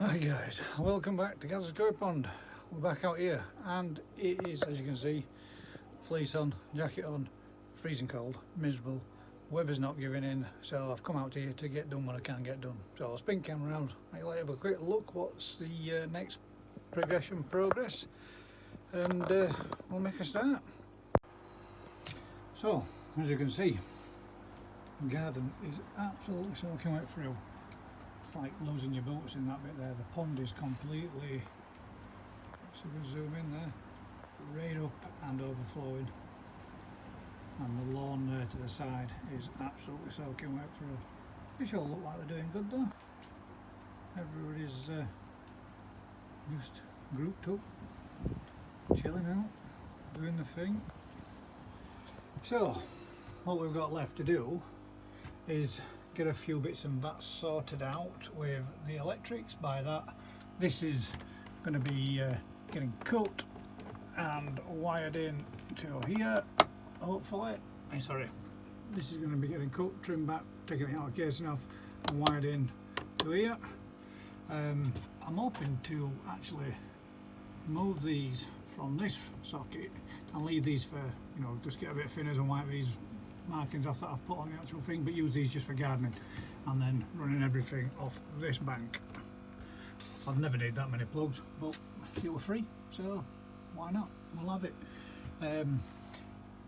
Hi guys, welcome back to Japanesekoi pond. We're back out here and it is, as you can see, fleece on, jacket on, freezing cold, miserable, weather's not giving in, so I've come out here to get done what I can get done. So I'll spin camera around, I'll have a quick look what's the next progress, and we'll make a start. So, as you can see, the garden is absolutely soaking wet through. Like losing your boots in that bit there. The pond is completely, so we zoom in there, right up and overflowing, and the lawn there to the side is absolutely soaking wet through. Fish all look like they're doing good though. Everybody's just grouped up, chilling out, doing the thing. So what we've got left to do is get a few bits and bats sorted out with the electrics. By that, this is going to be getting cut and wired in to here, hopefully. Sorry, this is going to be getting cut, trimmed back, taking the outer casing off and wired in to here. I'm hoping to actually move these from this socket and leave these for, just get a bit of thinners and wipe these markings off that I've put on the actual thing, but use these just for gardening, and then running everything off this bank. I've never needed that many plugs, but they were free, so why not? We'll have it.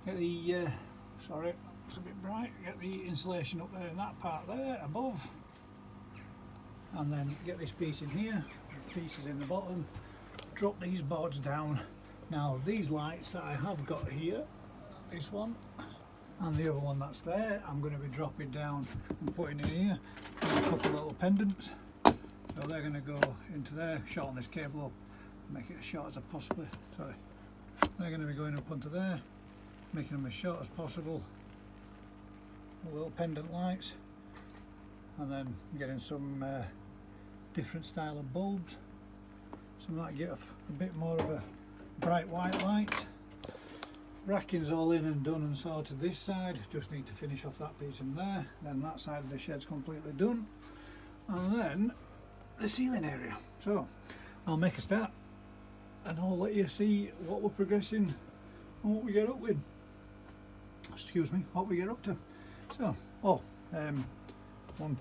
Get the sorry, it's a bit bright. Get the insulation up there in that part there above, and then get this piece in here, pieces in the bottom. Drop these boards down. Now these lights that I have got here, this one and the other one that's there, I'm going to be dropping down and putting in here a couple of little pendants. So they're going to go into there, shorten this cable up, make it as short as I possibly, sorry. They're going to be going up onto there, making them as short as possible. Little pendant lights, and then getting some different style of bulbs. Some that get a bit more of a bright white light. Racking's all in and done and sorted this side, just need to finish off that piece in there, then that side of the shed's completely done, and then the ceiling area. So I'll make a start and I'll let you see what we're progressing and what we get up with. Excuse me, what we get up to. So, 1,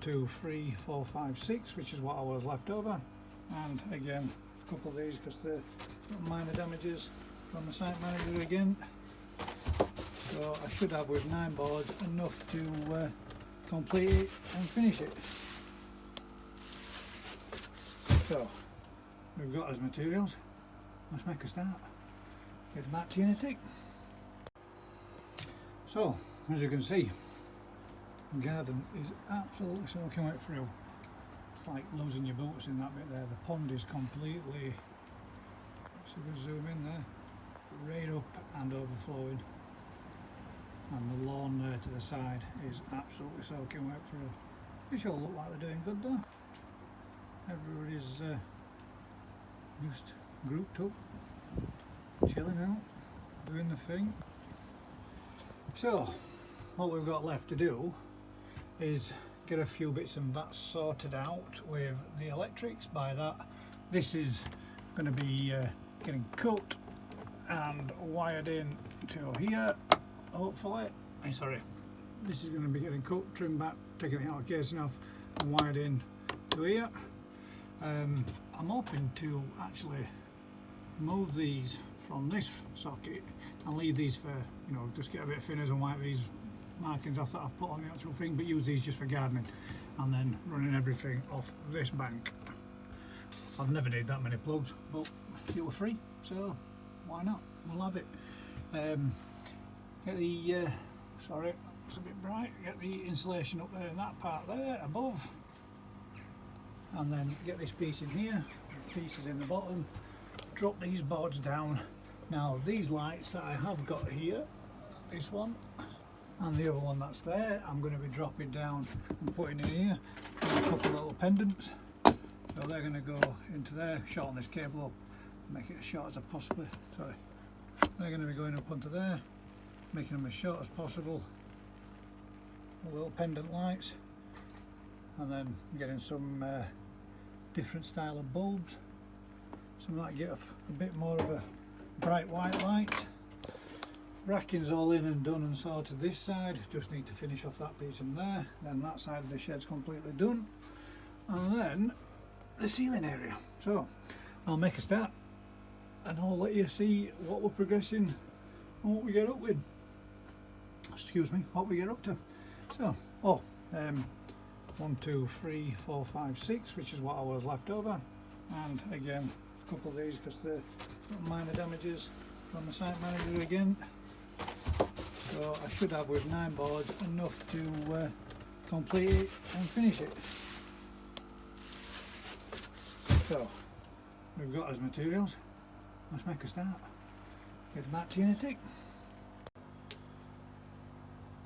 2, 3, 4, 5, 6, which is what I was left over, and again a couple of these because they're minor damages from the site manager again. So I should have, with 9 boards, enough to complete it and finish it. So we've got as materials, let's make a start. Get back to you in a tick. So as you can see, the garden is absolutely soaking wet through. It's like losing your boots in that bit there. The pond is completely, so we zoom in there, right up and overflowing, and the lawn there to the side is absolutely soaking wet through. Fish all look like they're doing good though. Everybody's just grouped up, chilling out, doing the thing. So what we've got left to do is get a few bits and bats sorted out with the electrics. By that, this is going to be getting cut and wired in to here, hopefully. Sorry, this is going to be getting cut, trimmed back, taking the outer casing off and wired in to here. I'm hoping to actually move these from this socket and leave these for, just get a bit of thinners and wipe these markings off that I've put on the actual thing, but use these just for gardening, and then running everything off this bank. I've never needed that many plugs, but they were free, so why not? We'll have it. Get the sorry, it's a bit bright. Get the insulation up there in that part there above, and then get this piece in here, pieces in the bottom. Drop these boards down. Now these lights that I have got here, this one and the other one that's there, I'm going to be dropping down and putting in here a couple of little pendants. So they're going to go into there, shorten this cable up, make it as short as I possibly, sorry. They're going to be going up onto there, making them as short as possible. Little pendant lights, and then getting some different style of bulbs. Some that get a bit more of a bright white light. Racking's all in and done and sorted this side, just need to finish off that piece in there, then that side of the shed's completely done, and then the ceiling area. So I'll make a start and I'll let you see what we're progressing and what we get up with. Excuse me, what we get up to. So, 1, 2, 3, 4, 5, 6, which is what I was left over, and again a couple of these because they're minor damages from the site manager again. So I should have, with 9 boards, enough to complete it and finish it. So we've got as materials, let's make a start. Get back to you in a tick.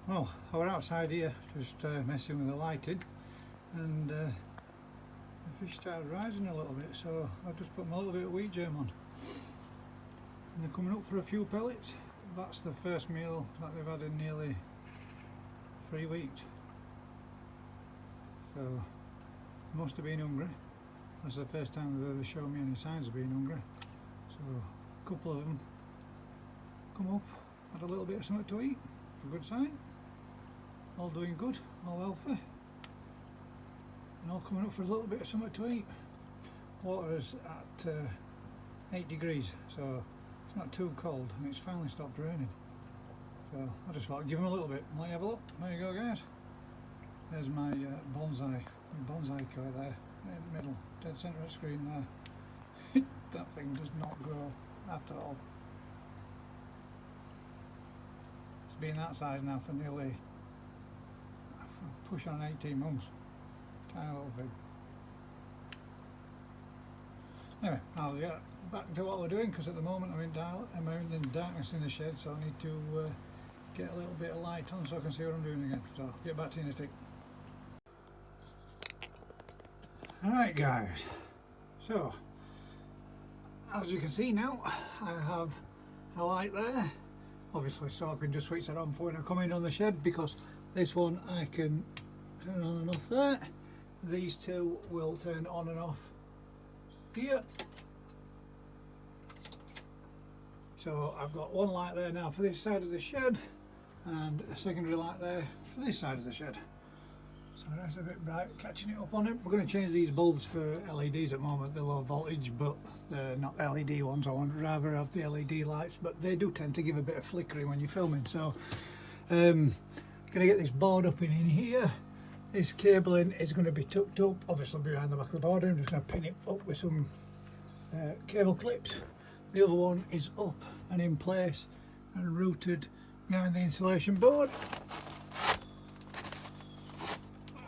Well, I was outside here just messing with the lighting, and the fish started rising a little bit, so I've just put my little bit of wheat germ on. And they're coming up for a few pellets. That's the first meal that they've had in nearly 3 weeks. So they must have been hungry. That's the first time they've ever shown me any signs of being hungry. So a couple of them come up, had a little bit of something to eat. A good sign. All doing good, all healthy. And all coming up for a little bit of something to eat. Water is at 8 degrees, so it's not too cold, and it's finally stopped raining. So I just thought I'd give them a little bit and let you have a look. There you go, guys. There's my bonsai koi there, in the middle, dead centre of the screen there. That thing does not grow at all. It's been that size now for nearly push on 18 months. Tiny little thing. Anyway, I'll get back to what we're doing, because at the moment I'm in darkness in the shed, so I need to get a little bit of light on so I can see what I'm doing again. So I'll get back to you in a tick. Alright guys, so as you can see now, I have a light there, obviously, so I can just switch that on for when I come in on the shed, because this one I can turn on and off there. These two will turn on and off here. So I've got one light there now for this side of the shed, and a secondary light there for this side of the shed. So that's a bit bright, catching it up on it. We're going to change these bulbs for LEDs at the moment. They're low voltage, but they're not LED ones. I would rather have the LED lights, but they do tend to give a bit of flickering when you're filming. So going to get this board up in here. This cabling is going to be tucked up, obviously behind the back of the board. I'm just going to pin it up with some cable clips. The other one is up and in place and routed behind the insulation board.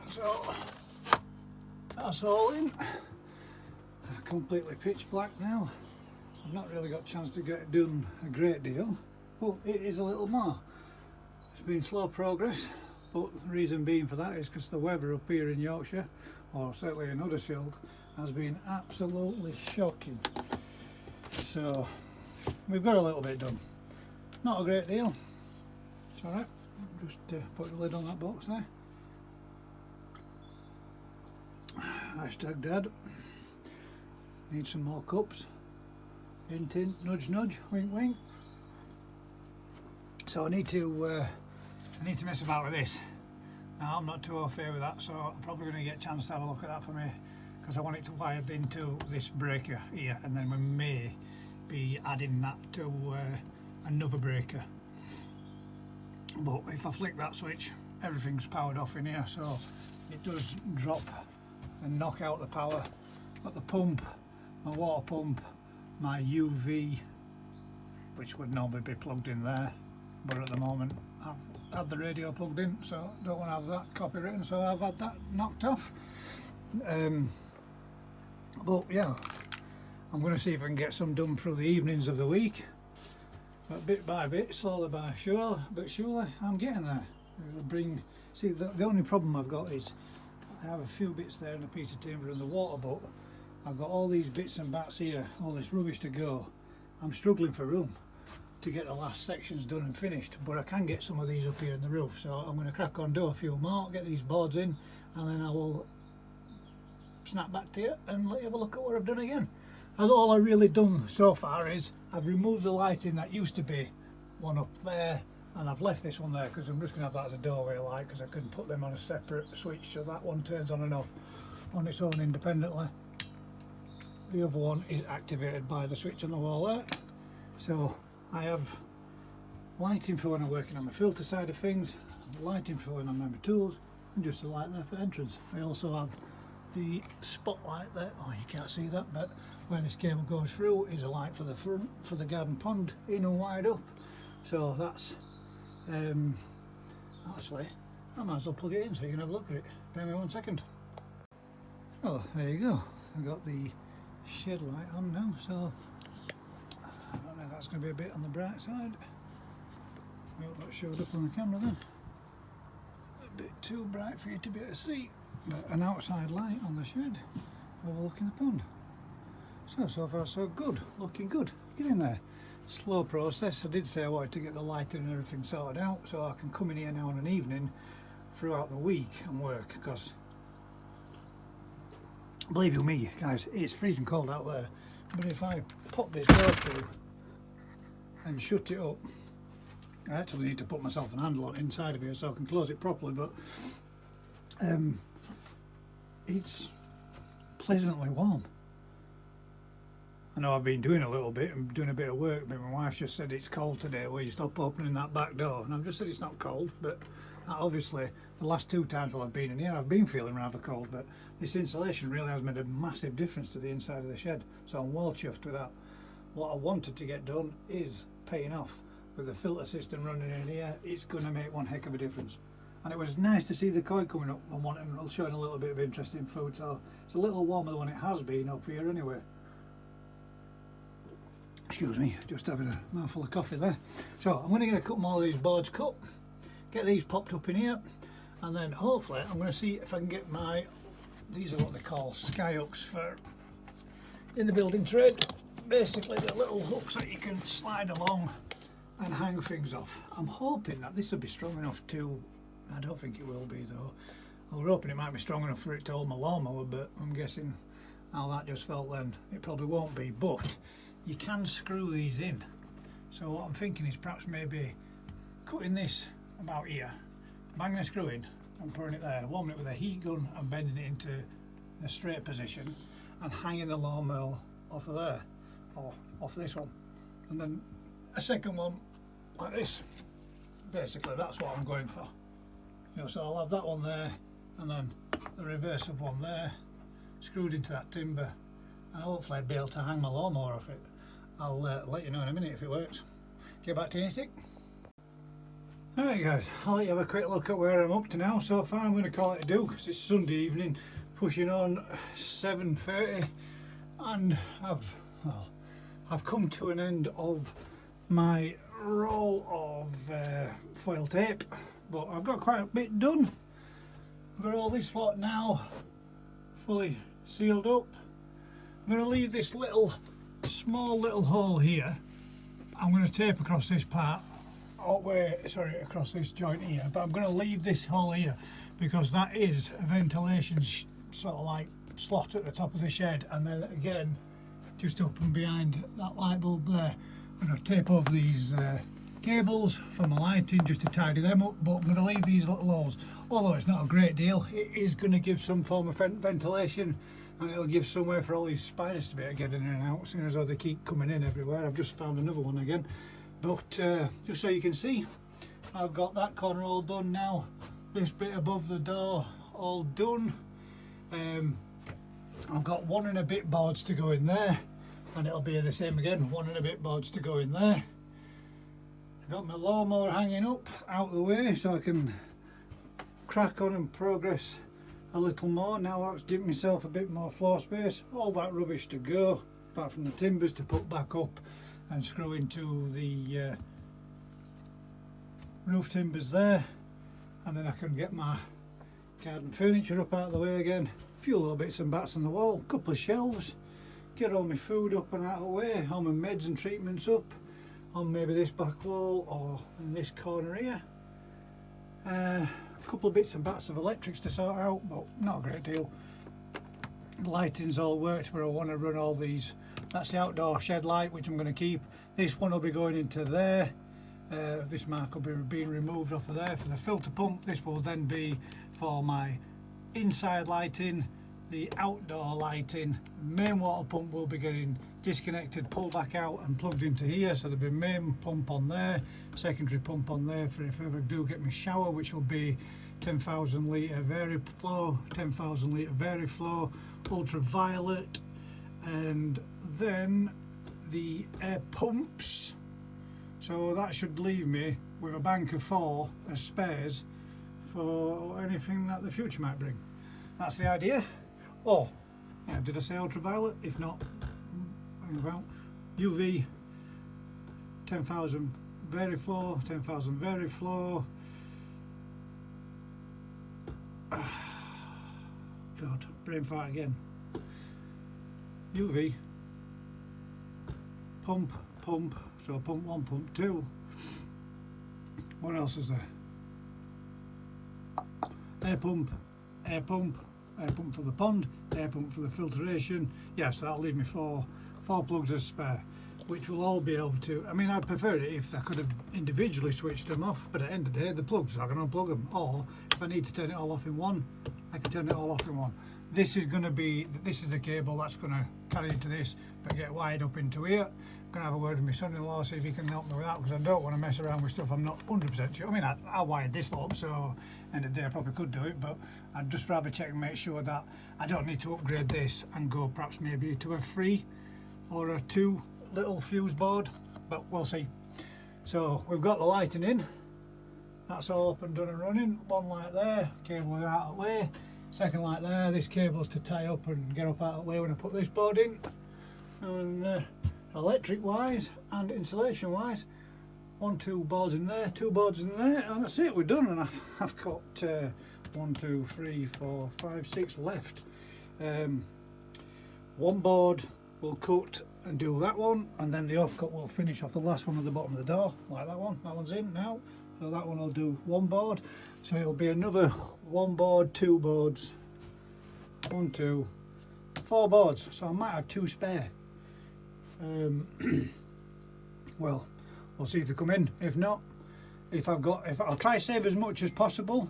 So that's all in. Completely pitch black now. I've not really got a chance to get it done a great deal, but it is a little more. It's been slow progress, but the reason being for that is because the weather up here in Yorkshire, or certainly in Huddersfield, has been absolutely shocking. So we've got a little bit done. Not a great deal. It's alright. Just put the lid on that box there. Hashtag Dad. Need some more cups. Hint hint, nudge nudge, wink wink. So I need to mess about with this. Now I'm not too au fait with that, so I'm probably going to get a chance to have a look at that for me, because I want it to wired into this breaker here, and then we may be adding that to another breaker. But if I flick that switch, everything's powered off in here, so it does drop and knock out the power. Got the pump, my water pump, my UV, which would normally be plugged in there, but at the moment I've had the radio plugged in, so don't want to have that copywritten, so I've had that knocked off. But yeah, I'm going to see if I can get some done through the evenings of the week. But bit by bit, slowly by sure, but surely I'm getting there. See, the only problem I've got is I have a few bits there and a piece of timber and the water, but I've got all these bits and bats here, all this rubbish to go. I'm struggling for room to get the last sections done and finished, but I can get some of these up here in the roof, so I'm going to crack on, do a few more, get these boards in, and then I will snap back to you and let you have a look at what I've done again. And all I've really done so far is I've removed the lighting that used to be one up there, and I've left this one there because I'm just going to have that as a doorway light, because I couldn't put them on a separate switch, so that one turns on and off on its own independently. The other one is activated by the switch on the wall there. So I have lighting for when I'm working on my filter side of things, lighting for when I'm on my tools, and just a light there for entrance. I also have the spotlight there. Oh, you can't see that, but where this cable goes through is a light for the front, for the garden pond, in and wide up. So that's actually, I might as well plug it in so you can have a look at it. Bear me 1 second. Oh, there you go. I've got the shed light on now, so I don't know if that's going to be a bit on the bright side. I hope that showed up on the camera then. A bit too bright for you to be able to see, but an outside light on the shed overlooking the pond. So far so good, looking good. Get in there. Slow process. I did say I wanted to get the lighting and everything sorted out so I can come in here now in an evening throughout the week and work, because believe you me guys, it's freezing cold out there, but if I pop this door through and shut it up, I actually need to put myself an handle on inside of here so I can close it properly, but it's pleasantly warm. I know I've been doing a little bit and doing a bit of work, but my wife just said it's cold today, will you stop opening that back door? And I've just said it's not cold, but obviously the last 2 times while I've been in here I've been feeling rather cold, but this insulation really has made a massive difference to the inside of the shed, so I'm well chuffed with that. What I wanted to get done is paying off. With the filter system running in here, it's going to make one heck of a difference. And it was nice to see the koi coming up and showing a little bit of interest in food, so it's a little warmer than it has been up here anyway. Excuse me, just having a mouthful of coffee there. So I'm going to get a couple more of these boards cut, get these popped up in here, and then hopefully I'm going to see if I can get my, these are what they call sky hooks for in the building trade. Basically they're little hooks that you can slide along and hang things off. I'm hoping that this will be strong enough to, I don't think it will be though. We're hoping it might be strong enough for it to hold my lawnmower, but I'm guessing how that just felt then, it probably won't be. But you can screw these in, so what I'm thinking is perhaps maybe cutting this about here, banging a screw in and putting it there, warming it with a heat gun and bending it into a straight position and hanging the lawnmower off of there, or off this one, and then a second one like this. Basically that's what I'm going for, you know, so I'll have that one there and then the reverse of one there screwed into that timber, and hopefully I'll be able to hang my lawnmower off it. I'll let you know in a minute if it works. Get back to you in a tick. Alright guys, I'll let you have a quick look at where I'm up to now. So far I'm going to call it a do because it's Sunday evening, pushing on 7:30, and I've come to an end of my roll of foil tape, but I've got quite a bit done. I've got all this lot now fully sealed up. I'm going to leave this small little hole here. I'm going to tape across this part, across this joint here, but I'm going to leave this hole here because that is a ventilation sort of like slot at the top of the shed, and then again just up and behind that light bulb there. I'm going to tape over these cables for my lighting just to tidy them up, but I'm going to leave these little holes. Although it's not a great deal, it is going to give some form of ventilation, and it'll give somewhere for all these spiders to be able to get in and out, seeing as though they keep coming in everywhere. I've just found another one again, but just so you can see, I've got that corner all done now, this bit above the door all done. I've got 1 and a bit boards to go in there, and it'll be the same again, 1 and a bit boards to go in there. I've got my lawnmower hanging up out of the way so I can crack on and progress a little more. Now I've given myself a bit more floor space. All that rubbish to go, apart from the timbers to put back up and screw into the roof timbers there, and then I can get my garden furniture up out of the way again. A few little bits and bats on the wall, a couple of shelves, get all my food up and out of the way, all my meds and treatments up on maybe this back wall or in this corner here. A couple of bits and bats of electrics to sort out, but not a great deal. the lighting's all worked where I want to run all these. That's the outdoor shed light, which I'm going to keep. This one will be going into there. This mark will be being removed off of there for the filter pump. This will then be for my inside lighting, the outdoor lighting. The main water pump will be getting disconnected, pulled back out and plugged into here, so there'll be main pump on there, secondary pump on there for if I ever do get my shower, which will be 10,000 litre Veriflow, 10,000 litre Veriflow, ultraviolet, and then the air pumps. So that should leave me with a bank of 4 as spares for anything that the future might bring. That's the idea. Oh, yeah, did I say ultraviolet? If not, well, UV, 10,000 Veriflow, 10,000 Veriflow. God, brain fart again. UV, pump, so pump 1, pump 2. What else is there? Air pump, air pump, air pump for the pond, air pump for the filtration. Yeah, so that'll leave me four plugs as spare, which will all be able to, I mean, I'd prefer it if I could have individually switched them off, but at the end of the day, the plugs, I can unplug them, or if I need to turn it all off in one, I can turn it all off in one. This is going to be, this is the cable that's going to carry into this, but get wired up into here. I'm going to have a word with my son-in-law, see if he can help me with that, because I don't want to mess around with stuff I'm not 100% sure. I mean, I wired this up, so end of the day I probably could do it, but I'd just rather check and make sure that I don't need to upgrade this and go perhaps maybe to a 3 or a 2 little fuse board, but we'll see. So we've got the lighting in, that's all up and done and running. One light there, cable out of the way. Second light there, this cable's to tie up and get up out of the way when I put this board in. And electric wise and insulation wise, 2 boards in there, 2 boards in there, and that's it, we're done. And I've got 1, 2, 3, 4, 5, 6 left. One board will cut and do that one, and then the offcut will finish off the last one at the bottom of the door, like that one. That one's in now, so that one will do 1 board. So it'll be another 1 board, 2 boards, 1, 2, 4 boards. So I might have 2 spare. Well, we'll see if they come in. If not, I'll try to save as much as possible.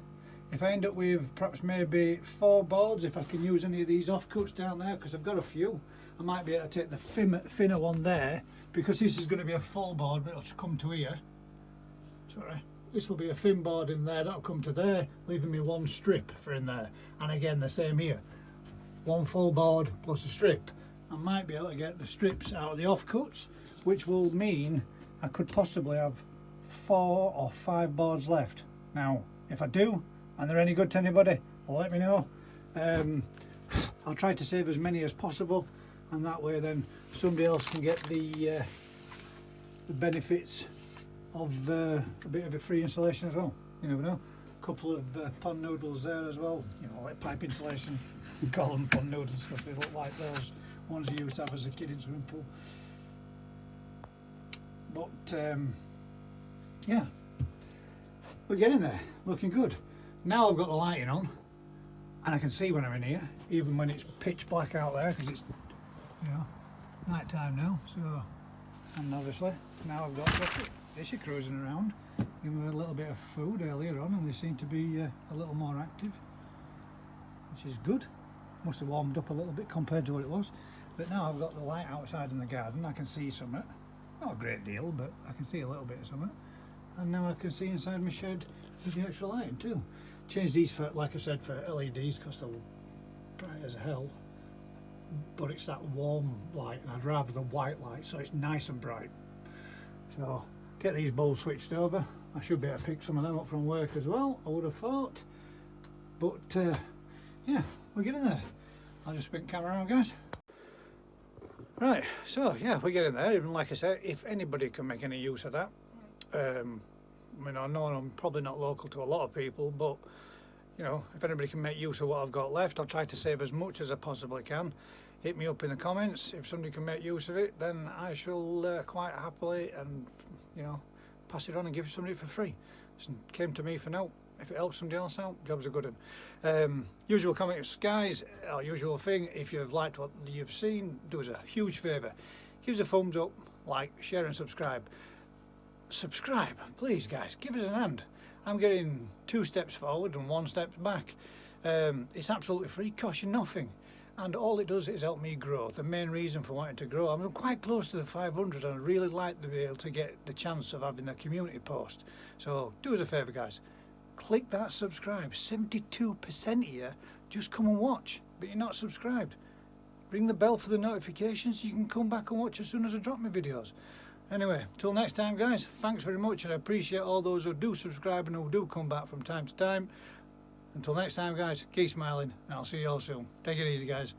If I end up with perhaps maybe 4 boards, if I can use any of these offcuts down there, because I've got a few, I might be able to take the thinner one there, because this is going to be a full board, but it'll come to here. Sorry. This will be a thin board in there, that'll come to there, leaving me 1 strip for in there. And again, the same here. 1 full board plus a strip. I might be able to get the strips out of the offcuts, which will mean I could possibly have 4 or 5 boards left. Now, if I do, and they're any good to anybody, let me know. I'll try to save as many as possible, and that way then somebody else can get the benefits of a bit of a free installation as well. You never know. A couple of pond noodles there as well, you know, like pipe insulation. We call them pond noodles because they look like those ones you used to have as a kid in swimming pool. But yeah, we're getting there, looking good. Now I've got the lighting on and I can see when I'm in here, even when it's pitch black out there, because it's, you know, night time now. So, and obviously now I've got the fish cruising around. Give them a little bit of food earlier on and they seem to be a little more active, which is good. Must have warmed up a little bit compared to what it was. But now I've got the light outside in the garden, I can see something. Not a great deal, but I can see a little bit of something. And now I can see inside my shed with the extra lighting too. Change these for, like I said, for LEDs because they're bright as hell. But it's that warm light and I'd rather the white light so it's nice and bright. So get these bulbs switched over. I should be able to pick some of them up from work as well, I would have thought. But yeah, we're getting there. I'll just spin the camera around, guys. Right, so yeah, we're getting there. Even like I said, if anybody can make any use of that, I mean, I know I'm probably not local to a lot of people, but you know, if anybody can make use of what I've got left, I'll try to save as much as I possibly can. Hit me up in the comments. If somebody can make use of it, then I shall quite happily and, you know, pass it on and give it somebody for free. It came to me for now. if it helps somebody else out, job's a good one. Usual comments, guys, our usual thing, if you've liked what you've seen, do us a huge favour. Give us a thumbs up, like, share and subscribe. Subscribe, please guys, give us a hand. I'm getting 2 steps forward and 1 step back. It's absolutely free, costs you nothing. And all it does is help me grow. The main reason for wanting to grow, I'm quite close to the 500 and I'd really like to be able to get the chance of having a community post. So do us a favour guys, click that subscribe. 72% of you just come and watch, but you're not subscribed. Ring the bell for the notifications so you can come back and watch as soon as I drop my videos. Anyway, till next time guys, thanks very much, and I appreciate all those who do subscribe and who do come back from time to time. Until next time guys, keep smiling and I'll see you all soon. Take it easy guys.